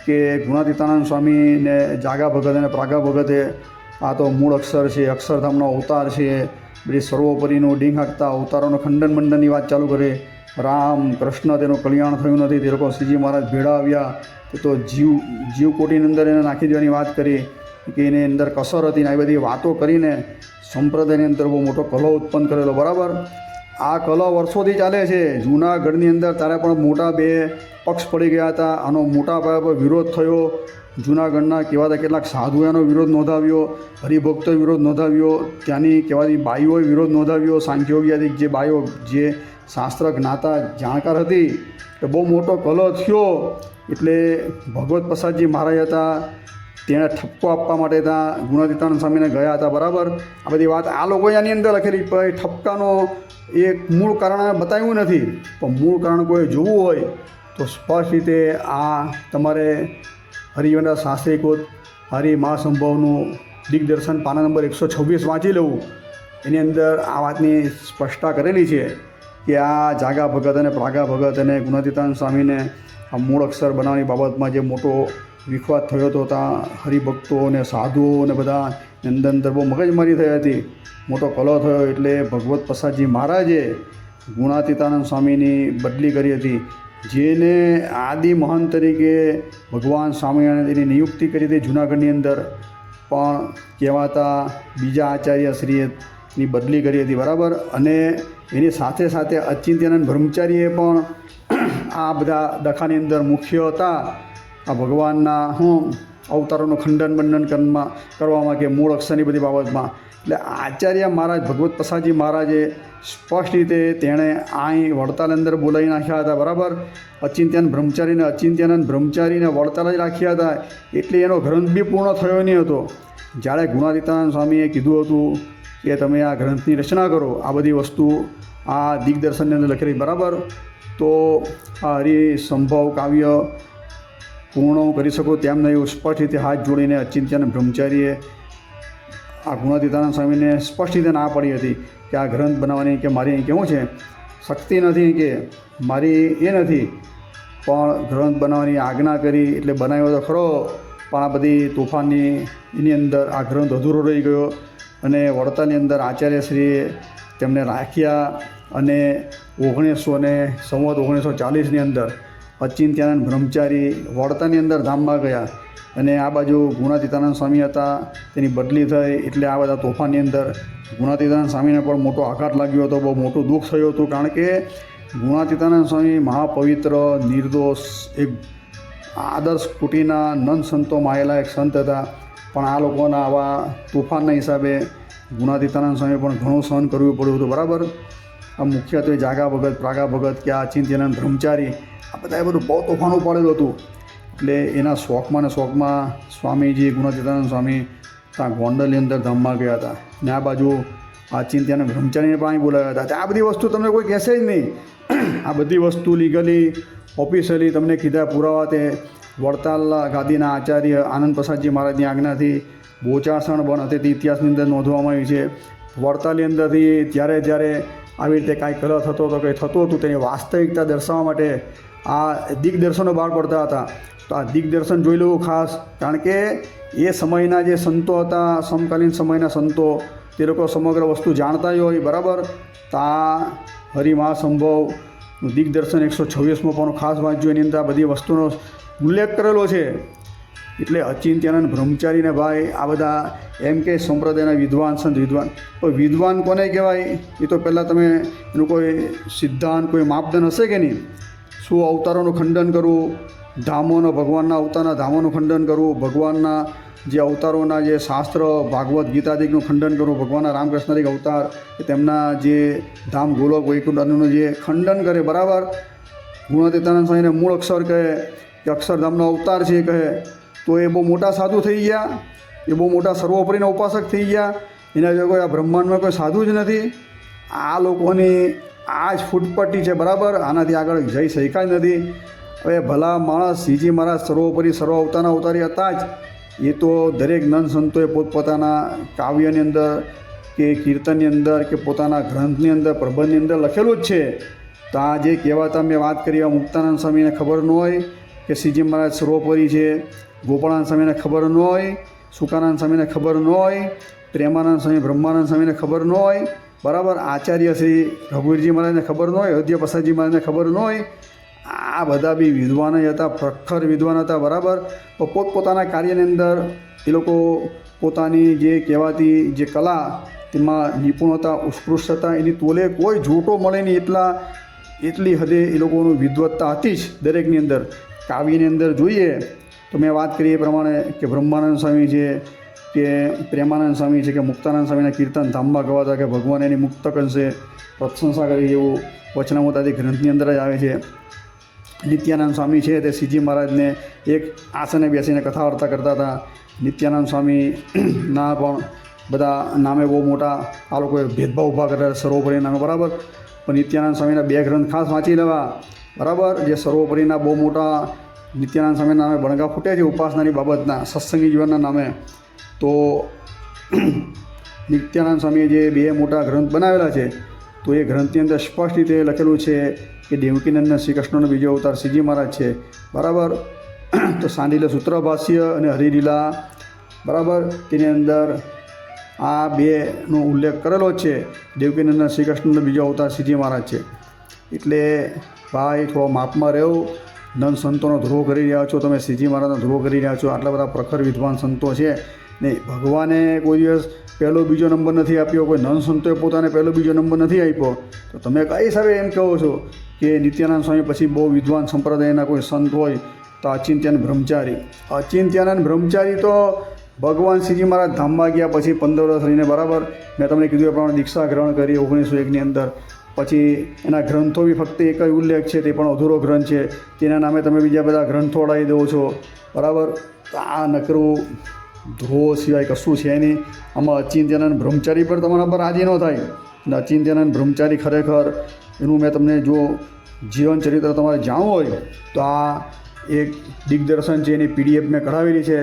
કે ગુણાતીતાનંદ સ્વામીને જાગા ભગત અને પ્રાગા ભગતે આ તો મૂળ અક્ષર છે, અક્ષરધામનો અવતાર છે, બધી સર્વોપરીનું ડીંગ હાંકતા અવતારોનો ખંડન મંડનની વાત ચાલુ કરે. રામ કૃષ્ણ તેનું કલ્યાણ થયું નથી, તે લોકો શ્રીજી મહારાજ ભેળા આવ્યા, તે તો જીવકોટીની અંદર એને નાખી દેવાની વાત કરી કે એની અંદર કસર હતી ને આવી બધી વાતો કરીને સંપ્રદાયની અંદર બહુ મોટો કલહ ઉત્પન્ન કરેલો. બરાબર, આ કલહ વર્ષોથી ચાલે છે. જૂનાગઢની અંદર ત્યારે પણ મોટા બે પક્ષ પડી ગયા હતા. આનો મોટા પાયા પર વિરોધ થયો. જૂનાગઢના કહેવાતા કેટલાક સાધુઓનો વિરોધ નોંધાવ્યો, હરિભક્તોએ વિરોધ નોંધાવ્યો, ત્યાંની કહેવાતી બાઈઓએ વિરોધ નોંધાવ્યો. સાંખ્યોગ્યાદિક જે બાઈઓ જે શાસ્ત્ર જ્ઞાતા જાણકાર હતી એ બહુ મોટો કલહ થયો. એટલે ભગવત પ્રસાદજી મહારાજ હતા, તેણે ઠપકો આપવા માટે ત્યાં ગુણાતીતાનંદ સ્વામીને ગયા હતા. બરાબર, આ બધી વાત આ લોકોએ આની અંદર લખેલી. પણ ઠપકાનો એક મૂળ કારણ બતાવ્યું નથી, પણ મૂળ કારણ કોઈ જોવું હોય તો સ્પષ્ટ રીતે આ તમારે હરિવંડા શાસ્ત્રીકૃત હરિ મહાસંભવનું દિગ્દર્શન પાના નંબર 126 વાંચી લેવું. એની અંદર આ વાતની સ્પષ્ટતા કરેલી છે કે આ જાગા ભગત અને પ્રાગા ભગત અને ગુણાતીતાનંદ સ્વામીને આ મૂળ અક્ષર બનાવવાની બાબતમાં જે મોટો વિખવાદ થયો હતો, ત્યાં હરિભક્તો અને સાધુઓ અને બધા અંદર બહુ મગજમારી થઈ હતી, મોટો કલહ થયો. એટલે ભગવત પ્રસાદજી મહારાજે ગુણાતીતાનંદ સ્વામીની બદલી કરી હતી, જેને આદિ મહંત તરીકે ભગવાન સ્વામિનારાયણ એની નિયુક્તિ કરી હતી. જૂનાગઢની અંદર પણ કહેવાતા બીજા આચાર્યશ્રીની બદલી કરી હતી. બરાબર, અને એની સાથે સાથે અચિંત્યાનંદ બ્રહ્મચારીએ પણ આ બધા દખાની અંદર મુખ્ય હતા. આ ભગવાનના અવતારોનું ખંડન બંડન કરવામાં કે મૂળ અક્ષરની બધી બાબતમાં. એટલે આચાર્ય મહારાજ ભગવત પ્રસાદજી મહારાજે સ્પષ્ટ રીતે તેણે અહીં વડતાલ અંદર બોલાવી નાખ્યા હતા. બરાબર, અચિંત્યાનંદ બ્રહ્મચારીને વડતાલ જ રાખ્યા હતા. એટલે એનો ગ્રંથ બી પૂર્ણ થયો નહીં હતો. જ્યારે ગુણાતીતાનંદ સ્વામીએ કીધું હતું કે તમે આ ગ્રંથની રચના કરો, આ બધી વસ્તુ આ દિગ્દર્શનની અંદર લખેલી. બરાબર, તો આ હરિસંભવ કાવ્ય પૂર્ણ કરી શકો તેમ નહીં સ્પષ્ટ રીતે હાથ જોડીને અચિંત્યાનંદ બ્રહ્મચારીએ આ ગુણાતીતાનંદ સ્વામીને સ્પષ્ટ રીતે ના પડી હતી કે આ ગ્રંથ બનાવવાની કે મારી અહીં કેવું છે શક્તિ નથી, કે મારી એ નથી, પણ ગ્રંથ બનાવવાની આજ્ઞા કરી એટલે બનાવ્યો તો ખરો, પણ આ બધી તોફાનની એની અંદર આ ગ્રંથ અધૂરો રહી ગયો. અને વડતાલની અંદર આચાર્યશ્રીએ તેમને રાખ્યા અને 1940ની અંદર અચિંત્યાનંદ બ્રહ્મચારી વડતાની અંદર ધામમાં ગયા. અને આ બાજુ ગુણાતીતાનંદ સ્વામી હતા, તેની બદલી થઈ. એટલે આ બધા તોફાનની અંદર ગુણાતીતાનંદ સ્વામીને પણ મોટો આઘાત લાગ્યો હતો, બહુ મોટું દુઃખ થયું હતું. કારણ કે ગુણાતીતાનંદ સ્વામી મહાપવિત્ર નિર્દોષ એક આદર્શ કુટીના નંદ સંતોમાં આવેલા એક સંત હતા. પણ આ લોકોના આવા તોફાનના હિસાબે ગુણાતીતાનંદ સ્વામી પણ ઘણું સહન કરવું પડ્યું હતું. બરાબર, આ મુખ્યત્વે જાગા ભગત, પ્રાગા ભગત કે આ અચિંત્યાનંદ બ્રહ્મચારી આ બધાએ બધું બહુ તોફાન ઉપાડેલું હતું. એટલે એના શોખમાં સ્વામીજી ગુણાતીતાનંદ સ્વામી ત્યાં ગોંડલની અંદર ધામમાં ગયા હતા. ને આ બાજુ અચિંત્યાનંદ બ્રહ્મચારીને પણ અહીં બોલાવ્યા હતા. આ બધી વસ્તુ તમને કોઈ કહેશે જ નહીં. આ બધી વસ્તુ લીગલી ઓફિશિયલી તમને કીધા પુરાવા તે વડતાલ ગાદીના આચાર્ય આનંદ પ્રસાદજી મહારાજની આજ્ઞાથી બોચાસણ બન હતી તે ઇતિહાસની અંદર નોંધવામાં આવી છે. વડતાલની અંદરથી જ્યારે આવી રીતે કાંઈ કલહ થતો હતો, કંઈ થતું હતું, તેની વાસ્તવિકતા દર્શાવવા માટે આ દિગ્દર્શનો બહાર પડતા હતા. તો આ દિગ્દર્શન જોઈ લેવું ખાસ, કારણ કે એ સમયના જે સંતો હતા, સમકાલીન સમયના સંતો, તે લોકો સમગ્ર વસ્તુ જાણતા હોય. બરાબર, તો આ હરિમહાસંભવનું દિગ્દર્શન 126માં પણ ખાસ વાંચજો. એની અંદર આ બધી વસ્તુનો ઉલ્લેખ કરેલો છે. એટલે અચિંત્યાનંદ બ્રહ્મચારીને ભાઈ આ બધા એમ કે સંપ્રદાયના વિદ્વાન સંત વિદ્વાન કોને કહેવાય એ તો પહેલાં તમે એનું કોઈ સિદ્ધાંત, કોઈ માપદંડ હશે કે નહીં? શું અવતારોનું ખંડન કરવું, ધામોનો ભગવાનના અવતારના ધામોનું ખંડન કરવું, ભગવાનના જે અવતારોના જે શાસ્ત્ર ભાગવત ગીતાદિકનું ખંડન કરવું, ભગવાનના રામકૃષ્ણદિક અવતાર કે તેમના જે ધામ ગોલોક વૈકુંઠનું જે ખંડન કરે, બરાબર, ગુણાતીતાનંદ સ્વામીને મૂળ અક્ષર કહે કે અક્ષરધામનો અવતાર છે કહે, તો એ બહુ મોટા સાધુ થઈ ગયા, એ બહુ મોટા સર્વોપરીના ઉપાસક થઈ ગયા. એના જો કોઈ આ બ્રહ્માંડમાં કોઈ સાધુ જ નથી. આ લોકોની આ જ ફૂટપટ્ટી છે, બરાબર, આનાથી આગળ જઈ શક્યા જ નથી. હવે ભલા માણસ શ્રીજી મહારાજ સર્વોપરી સર્વ અવતારના અવતારી હતા જ. એ તો દરેક નંદ સંતોએ પોતપોતાના કાવ્યની અંદર કે કીર્તનની અંદર કે પોતાના ગ્રંથની અંદર પ્રબંધની અંદર લખેલું જ છે. તો આ જે કહેવાતા મેં વાત કરી, મુક્તાનંદ સ્વામીને ખબર ન હોય કે શ્રીજી મહારાજ સર્વોપરી છે, ગોપાળાનંદ સ્વામીને ખબર ન હોય, સુકાનંદ સ્વામીને ખબર ન હોય, પ્રેમાનંદ સ્વામી બ્રહ્માનંદ સ્વામીને ખબર ન હોય, બરાબર, આચાર્ય શ્રી રઘુવીરજી મહારાજને ખબર ન હોય, અયોધ્યા પ્રસાદજી મહારાજને ખબર ન હોય. આ બધા બી વિદ્વાન હતા, પ્રખર વિદ્વાન હતા, બરાબર. તો પોતપોતાના કાર્યની અંદર એ લોકો પોતાની જે કહેવાતી જે કલા તેમાં નિપુણતા ઉત્કૃષ્ટતા એની તોલે કોઈ જોટો મળે નહીં, એટલી હદે એ લોકોનું વિદ્વત્તા હતી જ દરેકની અંદર. કાવ્યની અંદર જોઈએ તો મેં વાત કરી એ પ્રમાણે કે બ્રહ્માનંદ સ્વામી છે કે પ્રેમાનંદ સ્વામી છે કે મુક્તાનંદ સ્વામીના કીર્તન ધામમાં ગવાતા કે ભગવાન એની મુક્ત કરશે, પ્રશંસા કરી, એવું વચનામૃતાદી ગ્રંથની અંદર જ આવે છે. નિત્યાનંદ સ્વામી છે તે શ્રીજી મહારાજને એક આસને બેસીને કથા વાર્તા કરતા હતા. નિત્યાનંદ સ્વામીના પણ બધા નામે બહુ મોટા આ લોકોએ ભેદભાવ ઊભા કર્યા સર્વોપરી નામે, બરાબર. પણ નિત્યાનંદ સ્વામીના 2 ગ્રંથ ખાસ વાંચી લેવા, બરાબર, જે સર્વોપરીના બહુ મોટા નિત્યાનંદ સ્વામીના નામે બણગા ફૂટે છે ઉપાસનાની બાબતના, સત્સંગી જીવનના નામે. તો નિત્યાનંદ સ્વામીએ જે 2 મોટા ગ્રંથ બનાવેલા છે, તો એ ગ્રંથની અંદર સ્પષ્ટ રીતે લખેલું છે કે દેવકીનંદન શ્રી કૃષ્ણનો બીજો અવતાર શ્રીજી મહારાજ છે, બરાબર. તો સાંડિલ્ય સૂત્ર ભાષ્ય અને હરિલીલા, બરાબર, તેની અંદર આ 2નો ઉલ્લેખ કરેલો જ છે. દેવકીનંદન શ્રી કૃષ્ણનો બીજો અવતાર શ્રીજી મહારાજ છે. એટલે ભાઈ થોડો માપમાં રહેવું. નંદ સંતોનો ધ્રોહ કરી રહ્યા છો તમે, શ્રીજી મહારાજનો ધ્રોહ કરી રહ્યા છો. આટલા બધા પ્રખર વિદ્વાન સંતો છે ને, ભગવાને કોઈ દિવસ પહેલો બીજો નંબર નથી આપ્યો, કોઈ નંદ સંતોએ પોતાને પહેલો બીજો નંબર નથી આપ્યો. તો તમે કઈ હિસાબે એમ કહો છો કે નિત્યાનંદ સ્વામી પછી બહુ વિદ્વાન સંપ્રદાયના કોઈ સંત હોય તો અચિંત્યાનંદ બ્રહ્મચારી? અચિંત્યાનંદ બ્રહ્મચારી તો ભગવાન શ્રીજી મહારાજ ધામમાં ગયા પછી 15 વર્ષ રહીને, બરાબર, મેં તમને કીધું એ પ્રમાણે દીક્ષા ગ્રહણ કરી 1901ની અંદર. પછી એના ગ્રંથો બી ફક્ત એક જ ઉલ્લેખ છે, તે પણ અધૂરો ગ્રંથ છે. તેના નામે તમે બીજા બધા ગ્રંથો અડાવી દો છો, બરાબર. આ નકરું ધ્રોહ સિવાય કશું છે નહીં. આમાં અચિંત્યાનંદ બ્રહ્મચારી પર તમારા પર રાજી ન થાય. અને અચિંત્યાનંદ બ્રહ્મચારી ખરેખર એનું મેં તમને જો જીવન ચરિત્ર તમારે જાણવું હોય તો આ એક દિગ્દર્શન છે, એની PDF મેં કઢાવેલી છે.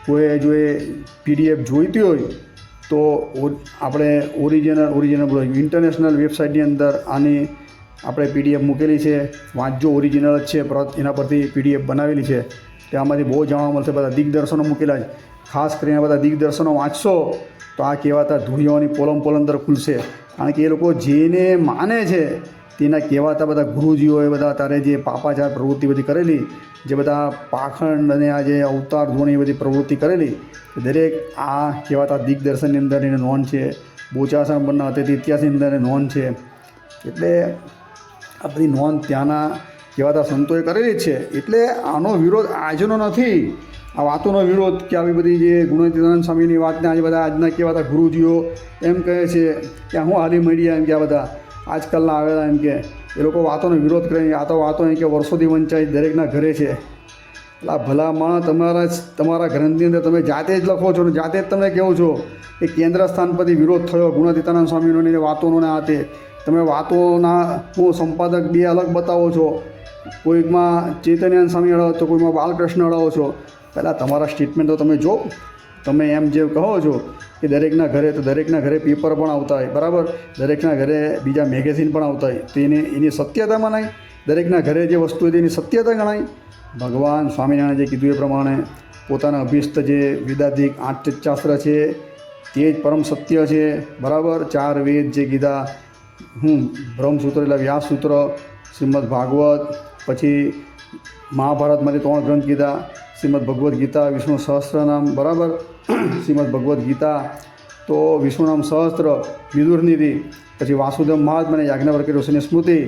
કોઈ જો એ PDF જોઈતી હોય તો આપણે ઓરિજિનલ ઇન્ટરનેશનલ વેબસાઇટની અંદર આની આપણે PDF મૂકેલી છે. વાંચજો, ઓરિજિનલ જ છે, પરત એના પરથી PDF બનાવેલી છે. તેમાંથી બહુ જાણવા મળશે. બધા દિગ્દર્શનો મૂકેલા છે. ખાસ કરીને બધા દિગ્દર્શનો વાંચશો તો આ કહેવાતા ધૂળિયાઓની પોલમ અંદર ખુલશે. કારણ કે એ લોકો જેને માને છે તેના કહેવાતા બધા ગુરુજીઓએ બધા તારે જે પાપાચાર પ્રવૃત્તિ બધી કરેલી, જે બધા પાખંડ અને આ જે અવતાર ધોની બધી પ્રવૃત્તિ કરેલી, દરેક આ કહેવાતા દિગ્દર્શનની અંદર એને નોંધ છે. બોચાસણ બનના હતી ઇતિહાસની અંદર નોંધ છે. એટલે આ બધી નોંધ ત્યાંના કહેવાતા સંતોએ કરેલી જ છે. એટલે આનો વિરોધ આજનો નથી, આ વાતોનો વિરોધ કે આવી બધી જે ગુણાતીતાનંદ સ્વામીની વાતને આજે બધા આજના કહેવાતા ગુરુજીઓ એમ કહે છે કે હું હાલી મળ્યા એમ કે આ બધા આજકાલના આવેલા એમ કે એ લોકો વાતોનો વિરોધ કરે. આ તો વાતો એમ કે વર્ષોથી વંચાઈ દરેકના ઘરે છે. એટલે ભલા માણસ તમારા ગ્રંથની અંદર તમે જાતે જ લખો છો ને જાતે જ તમે કહો છો કે કેન્દ્ર સ્થાન પરથી વિરોધ થયો ગુણાતીતાનંદ સ્વામીનો ને વાતોનો ને આ તે. તમે વાતોના હું સંપાદક 2 અલગ બતાવો છો. કોઈકમાં ચૈતન્યાનંદ સ્વામી અડાવો છો, કોઈમાં બાલકૃષ્ણ અડાવો છો. પહેલાં તમારા સ્ટેટમેન્ટ તો તમે જો. તમે એમ જે કહો છો કે દરેકના ઘરે, તો દરેકના ઘરે પેપર પણ આવતા હોય, બરાબર, દરેકના ઘરે બીજા મેગેઝિન પણ આવતા હોય, તો એની સત્યતા મનાય. દરેકના ઘરે જે વસ્તુ હોય તેની સત્યતા ગણાય. ભગવાન સ્વામિનારાયણે જે કીધું એ પ્રમાણે પોતાના અભિષ્ટ જે વેદાધિક 8 શાસ્ત્ર છે તે જ પરમ સત્ય છે, બરાબર. 4 વેદ જે કીધા, બ્રહ્મસૂત્ર એટલે વ્યાસસૂત્ર, શ્રીમદ ભાગવત, પછી મહાભારતમાંથી 3 ગ્રંથ કીધા, શ્રીમદ ભગવદ્ ગીતા, વિષ્ણુ સહસ્ત્રનામ, બરાબર, શ્રીમદ ભગવદ્ ગીતા, તો વિષ્ણુનામ સહસ્ત્ર, વિદુર નીતિ, પછી વાસુદેવ મહાત્મ્ય અને યાજ્ઞવલ્ક્ય ઋષિની સ્મૃતિ.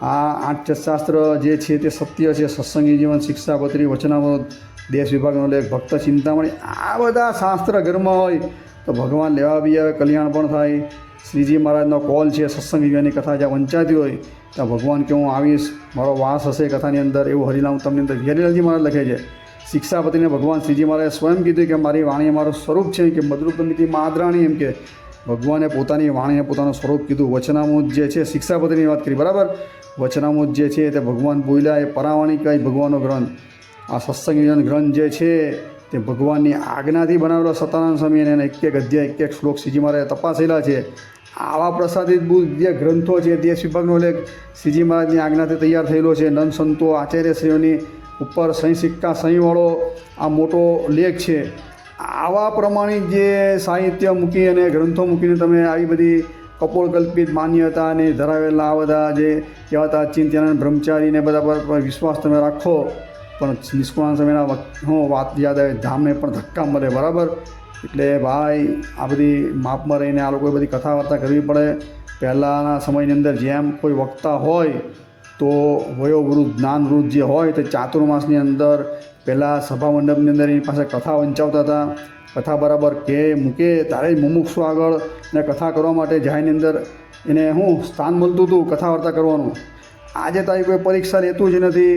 આ 8 શાસ્ત્ર જે છે તે સત્ય છે. સત્સંગી જીવન, શિક્ષાપત્રી, વચનામૃત, દેશ વિભાગનો લેખ, ભક્ત ચિંતામણી, આ બધા શાસ્ત્ર ઘરમાં હોય તો ભગવાન લેવા બી આવે, કલ્યાણ પણ થાય. શ્રીજી મહારાજનો કોલ છે, સત્સંગ યુવાની કથા જ્યાં વંચાતી હોય ત્યાં ભગવાન કે હું આવીશ, મારો વાસ હશે કથાની અંદર, એવું હરિનામ તમને અંદર વિહરીલાલજી મહારાજ લખે છે. શિક્ષાપતિને ભગવાન શ્રીજી મહારાજે સ્વયં કીધું કે મારી વાણી મારું સ્વરૂપ છે, કે મધુરૂપમિતિ માદ્રાણી, એમ કે ભગવાને પોતાની વાણીને પોતાનું સ્વરૂપ કીધું. વચનામૃત જે છે, શિક્ષાપતિની વાત કરી બરાબર, વચનામૃત જે છે તે ભગવાન બોલ્યા, એ પરાવાણી કહી ભગવાનનો ગ્રંથ. આ સત્સંગ યુવાન ગ્રંથ જે છે તે ભગવાનની આજ્ઞાથી બનાવેલો સતાનંદ સ્વામી, અને એક એક અધ્યાય, એક એક શ્લોક શ્રીજી મહારાજે તપાસેલા છે. આવા પ્રસાદિત બુદ્ધ જે ગ્રંથો છે, દેશ વિભાગનો લેખ શ્રીજી મહારાજની આજ્ઞાથી તૈયાર થયેલો છે. નંદ સંતો આચાર્યશ્રીઓની ઉપર સહી સિક્કા સહીવાળો આ મોટો લેખ છે. આવા પ્રમાણિક જે સાહિત્ય મૂકી અને ગ્રંથો મૂકીને તમે આવી બધી કપોળકલ્પિત માન્યતાને ધરાવેલા આ બધા જે કહેવાતા ચિંત્યાનંદ બ્રહ્મચારીને બધા પર વિશ્વાસ તમે રાખો, પણ નિષ્કુળાનંદ સ્વામીના વાત યાદ આવે, ધામને પણ ધક્કા મળે બરાબર. એટલે ભાઈ આ બધી માપમાં રહીને આ લોકોએ બધી કથા વાર્તા કરવી પડે. પહેલાંના સમયની અંદર જેમ કોઈ વક્તા હોય તો વયોવૃદ્ધ જ્ઞાનવૃદ્ધ જે હોય તે ચાતુર્માસની અંદર પહેલાં સભા મંડપની અંદર એની પાસે કથા વંચાવતા હતા. કથા બરાબર કે મૂકે ત્યારે જ મુમુક્ષુ આગળ ને કથા કરવા માટે જાયની અંદર એને સ્થાન મળતું હતું કથા વાર્તા કરવાનું. આજે તારી કોઈ પરીક્ષા લેતું જ નથી,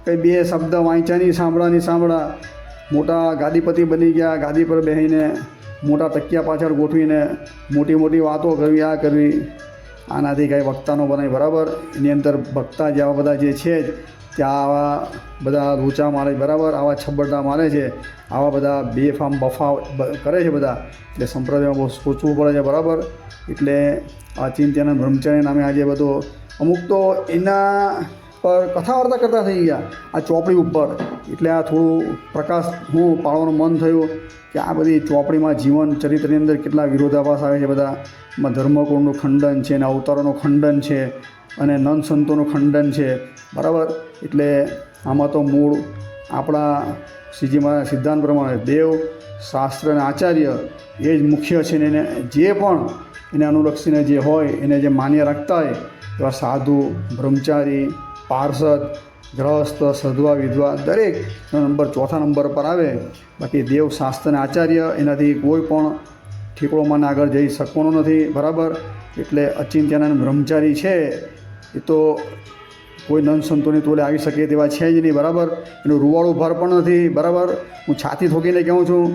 કંઈ બે શબ્દ વાંચ્યાની સાંભળા મોટા ગાદીપતિ બની ગયા, ગાદી પર બેસીને મોટા તકિયા પાછળ ગોઠવીને મોટી મોટી વાતો કરવી, આ કરવી. આનાથી કાંઈ વક્તાનો બનાય બરાબર. એની અંદર વક્તા જેવા બધા જે છે જ ત્યાં આવા બધા રૂચા મારે બરાબર, આવા છબરડા મારે છે, આવા બધા બેફામ બફા કરે છે બધા. એટલે સંપ્રદાયમાં બહુ સોચવું પડે છે બરાબર. એટલે આ ચિંત્યાનંદ બ્રહ્મચારી નામે આજે બધો અમુક તો એના પર કથા વાર્તા કરતા થઈ ગયા આ ચોપડી ઉપર. એટલે આ થોડું પ્રકાશ પાડવાનું મન થયું કે આ બધી ચોપડીમાં જીવન ચરિત્રની અંદર કેટલા વિરોધાભાસ આવે છે બધા. એમાં ધર્મકોણનું ખંડન છે, અને અવતારોનું ખંડન છે, અને નંદ સંતોનું ખંડન છે બરાબર. એટલે આમાં તો મૂળ આપણા શ્રીજી મહારાજ સિદ્ધાંત પ્રમાણે દેવ શાસ્ત્ર અને આચાર્ય એ જ મુખ્ય છે. ને એને જે પણ એને અનુલક્ષીને જે હોય એને જે માન્ય રાખતા હોય એવા સાધુ, બ્રહ્મચારી, પાર્ષદ, ગ્રહસ્થ, સધવા, વિધવા દરેક નંબર ચોથા નંબર પર આવે. બાકી દેવ શાસ્ત્ર અને આચાર્ય એનાથી કોઈ પણ ઠીકડો મને આગળ જઈ શકવાનો નથી બરાબર. એટલે અચિંત્યાનંદ બ્રહ્મચારી છે એ તો કોઈ નંદ સંતોની તોલે આવી શકે તેવા છે જ નહીં બરાબર. એનું રૂવાળું ભાર પણ નથી બરાબર. હું છાતી ઠોકીને કહું છું,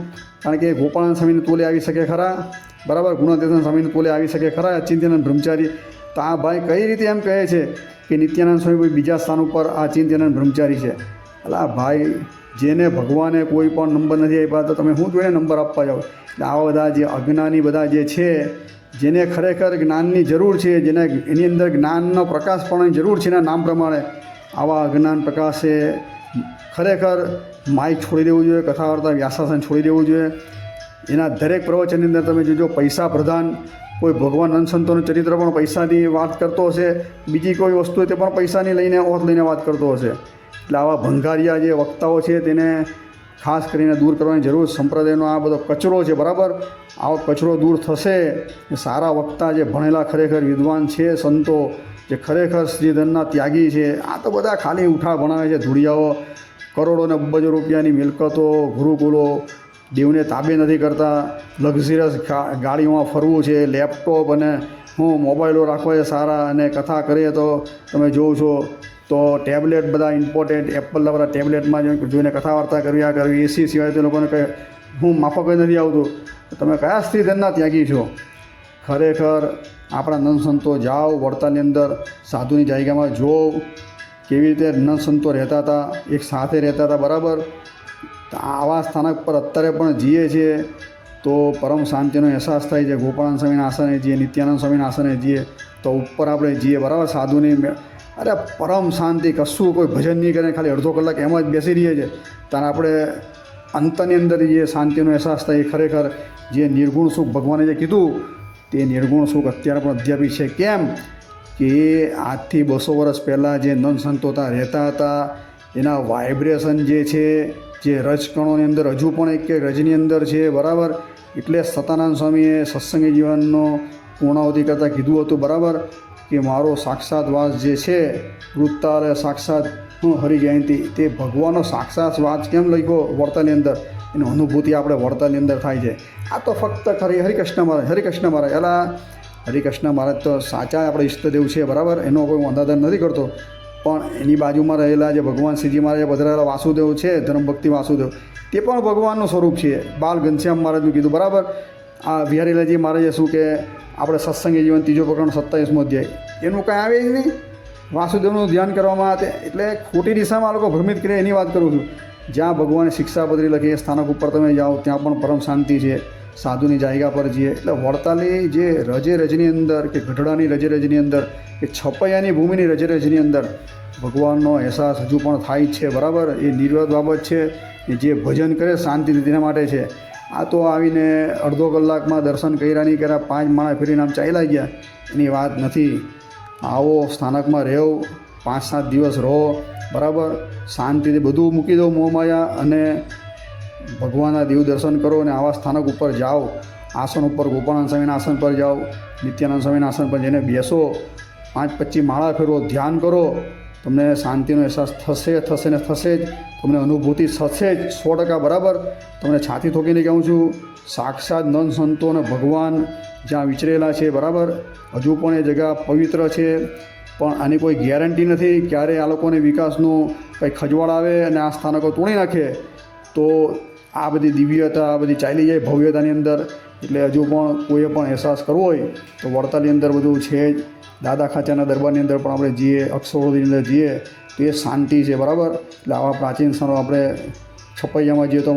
કારણ કે ગોપાળાનંદ સ્વામીની તોલે આવી શકે ખરા બરાબર, ગુણાતીતાનંદ સ્વામીની તોલે આવી શકે ખરા અચિંત્યાનંદ બ્રહ્મચારી. તો આ ભાઈ કઈ રીતે એમ કહે છે કે નિત્યાનંદ સ્વામી બીજા સ્થાન ઉપર આ ચિંત્યાનંદ બ્રહ્મચારી છે? એટલે આ ભાઈ જેને ભગવાને કોઈ પણ નંબર નથી આપ્યા તો તમે શું જોઈને નંબર આપવા જાઓ? એટલે આવા બધા જે અજ્ઞાની બધા જે છે, જેને ખરેખર જ્ઞાનની જરૂર છે, જેને એની અંદર જ્ઞાનનો પ્રકાશ પણ જરૂર છે એના નામ પ્રમાણે, આવા અજ્ઞાન પ્રકાશે ખરેખર માઇક છોડી દેવું જોઈએ, કથા વાર્તા વ્યાસાસન છોડી દેવું જોઈએ. એના દરેક પ્રવચનની અંદર તમે જોજો પૈસા પ્રધાન, કોઈ ભગવાન નંદ સંતોનું ચરિત્ર પણ પૈસાની વાત કરતો હશે, બીજી કોઈ વસ્તુ તે પણ પૈસાની લઈને ઓથ લઈને વાત કરતો હશે. એટલે આવા ભંગારિયા જે વક્તાઓ છે તેને ખાસ કરીને દૂર કરવાની જરૂર. સંપ્રદાયનો આ બધો કચરો છે બરાબર, આવો કચરો દૂર થશે. સારા વક્તા જે ભણેલા ખરેખર વિદ્વાન છે, સંતો જે ખરેખર શ્રીધનના ત્યાગી છે, આ તો બધા ખાલી ઉઠા ભણાવે છે ધૂળિયાઓ. કરોડો ને અબજો રૂપિયાની મિલકતો, ગુરુકુલો, દેવને તાબે નથી કરતા. લક્ઝરિયસ ગાડીમાં ફરવું છે, લેપટોપ અને મોબાઈલો રાખવા છે સારા, અને કથા કરીએ તો તમે જોવો છો તો ટેબ્લેટ બધા ઇમ્પોર્ટન્ટ એપલના બધા ટેબ્લેટમાં જોઈને કથા વાર્તા કરવી, આ કરવી. એસી સિવાય તો લોકોને કંઈ માફક નથી આવતું. તમે કયા સ્ત્રીધનના ત્યાગી છો? ખરેખર આપણા નંદ સંતો જાઓ વડતાલની અંદર સાધુની જાયગામાં જોઓ કેવી રીતે નંદ સંતો રહેતા હતા, એક સાથે રહેતા હતા બરાબર. આવા સ્થાનક પર અત્યારે પણ જઈએ છીએ તો પરમ શાંતિનો અહેસાસ થાય છે. ગોપાળાનંદ સ્વામીના આસને જઈએ, નિત્યાનંદ સ્વામીના આસને જઈએ તો ઉપર આપણે જઈએ બરાબર સાધુની, અરે પરમ શાંતિ, કશું કોઈ ભજન નહીં કરે, ખાલી અડધો કલાક એમ જ બેસી રહીએ છીએ. ત્યારે આપણે અંતની અંદર જે શાંતિનો અહેસાસ થાય એ ખરેખર જે નિર્ગુણ સુખ ભગવાને જે કીધું તે નિર્ગુણ સુખ અત્યારે પણ અધ્યાપિત છે. કેમ કે આજથી 200 વર્ષ પહેલાં જે નંદ સંતો રહેતા હતા એના વાઇબ્રેશન જે છે, જે રજકણોની અંદર હજુ પણ એક રજની અંદર છે બરાબર. એટલે સતાનંદ સ્વામીએ સત્સંગી જીવનનો પૂર્ણાવતિ કરતાં કીધું હતું બરાબર કે મારો સાક્ષાત વાસ જે છે વૃત્તાલય સાક્ષાત હરિજયંતી તે ભગવાનનો સાક્ષાત વાત કેમ લખ્યો વર્તાની અંદર એની અનુભૂતિ આપણે વર્તાની અંદર થાય છે. આ તો ફક્ત હરિકૃષ્ણ મહારાજ એલા હરિકૃષ્ણ મહારાજ તો સાચા આપણે ઈષ્ટદેવ છે, બરાબર, એનો કોઈ વાંધાદાર નથી કરતો. પણ એની બાજુમાં રહેલા જે ભગવાન શ્રીજી મહારાજે પધરાયેલા વાસુદેવ છે, ધર્મભક્તિ વાસુદેવ, તે પણ ભગવાનનું સ્વરૂપ છે. બાલ ઘનશ્યામ મહારાજનું કીધું, બરાબર. આ બિહારીલાલજી મહારાજે શું કે આપણે સત્સંગી જીવન 3 પ્રકરણ 27મો અધ્યાય એનું કાંઈ આવે જ નહીં. વાસુદેવનું ધ્યાન કરવામાં આવે એટલે ખોટી દિશામાં આ લોકો ભ્રમિત કરે એની વાત કરું છું. જ્યાં ભગવાને શિક્ષાપત્રી લખી એ સ્થાનક ઉપર તમે જાઓ ત્યાં પણ પરમ શાંતિ છે. સાધુની જાયગા પર જઈએ એટલે વડતાલી જે રજની અંદર કે ગઢડાની રજની અંદર કે છપૈયાની ભૂમિની રજની અંદર ભગવાનનો અહેસાસ હજુ પણ થાય જ છે, બરાબર. એ નિર્વાદ બાબત છે. એ જે ભજન કરે શાંતિથી તેના માટે છે. આ તો આવીને અડધો કલાકમાં દર્શન કર્યા નહીં કર્યા 5 માળા ફેરીને આમ ચાલ્યા ગયા એની વાત નથી. આવો સ્થાનકમાં રહેવો, 5-7 દિવસ રહો, બરાબર. શાંતિથી બધું મૂકી દો મોહમાયા અને ભગવાનના દેવ દર્શન કરો. અને આવા સ્થાનક ઉપર જાઓ, આસન ઉપર ગોપાળાનંદ સ્વામીના આસન પર જાઓ, નિત્યાનંદ સ્વામીના આસન પર જઈને બેસો, 5-25 માળા ફેરવો, ધ્યાન કરો. તમને શાંતિનો અહેસાસ થશે ને થશે જ. તમને અનુભૂતિ થશે જ 100%, બરાબર. તમને છાતી ઠોકીને કહું છું, સાક્ષાત નંદ સંતો અને ભગવાન જ્યાં વિચરેલા છે, બરાબર. હજુ પણ એ જગ્યા પવિત્ર છે. પણ આની કોઈ ગેરંટી નથી. ક્યારે આ લોકોને વિકાસનું કંઈ ખજવાળ આવે અને આ સ્થાનકો તોડી નાખે તો આ બધી દિવ્યતા, આ બધી ચાલી જાય ભવ્યતાની અંદર. એટલે હજુ પણ કોઈએ પણ અહેસાસ કરવો હોય તો વડતાલની અંદર બધું છે જ. દાદા ખાચાના દરબારની અંદર પણ આપણે જઈએ, અક્ષરોની અંદર જઈએ તો એ શાંતિ છે, બરાબર. એટલે આવા પ્રાચીન સ્થાનો આપણે છપૈયામાં જઈએ તો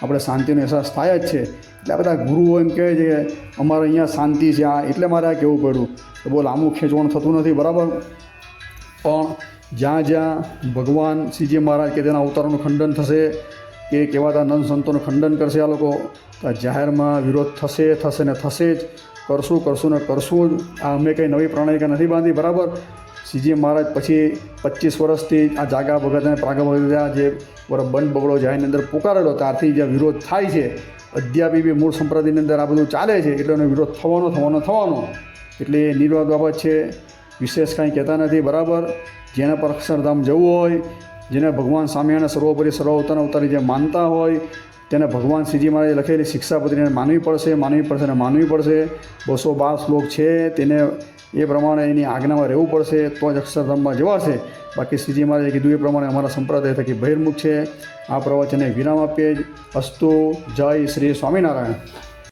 આપણે શાંતિનો અહેસાસ થાય જ છે. એટલે આ બધા ગુરુઓ એમ કહે છે કે અમારે અહીંયા શાંતિ છે, આ એટલે મારે આ કહેવું પડ્યું. તો બહુ લાંબુ ખેંચવાનું થતું નથી, બરાબર. પણ જ્યાં જ્યાં ભગવાન શ્રીજી મહારાજ કે તેના અવતારોનું ખંડન થશે કે કહેવાતા નંદ સંતોનું ખંડન કરશે આ લોકો, તો જાહેરમાં વિરોધ થશે ને થશે જ. કરશું ને કરશું જ. આ અમે કંઈ નવી પ્રણાલિકા નથી બાંધી, બરાબર. શ્રીજી મહારાજ પછી 25 વર્ષથી આ જાગા ભગત અને પ્રાગા ભગત જે બંધ બગડો જાહેરની અંદર પુકારેલો ત્યારથી જે વિરોધ થાય છે, અદ્યાપી બી મૂળ સંપ્રદાયની અંદર આ બધું ચાલે છે. એટલે એનો વિરોધ થવાનો. એટલે એ નિર્વાદ બાબત છે, વિશેષ કાંઈ કહેતા નથી, બરાબર. જેને પર અક્ષરધામ જવું હોય, જેને ભગવાન સ્વામિનારાયણ સર્વોપરી સર્વોત્તરી જે માનતા હોય તેને ભગવાન શ્રીજી મહારાજે લખેલી શિક્ષાપત્રીને માનવી પડશે. 212 શ્લોક છે તેને એ પ્રમાણે એની આજ્ઞામાં રહેવું પડશે તો જ અક્ષરધામમાં જવાશે. બાકી શ્રીજી મહારાજે કીધું એ પ્રમાણે અમારા સંપ્રદાય થકી બહિર્મુખ છે. આ પ્રવચને વિરામ આપીએ જ. અસ્તુ. જય શ્રી સ્વામિનારાયણ.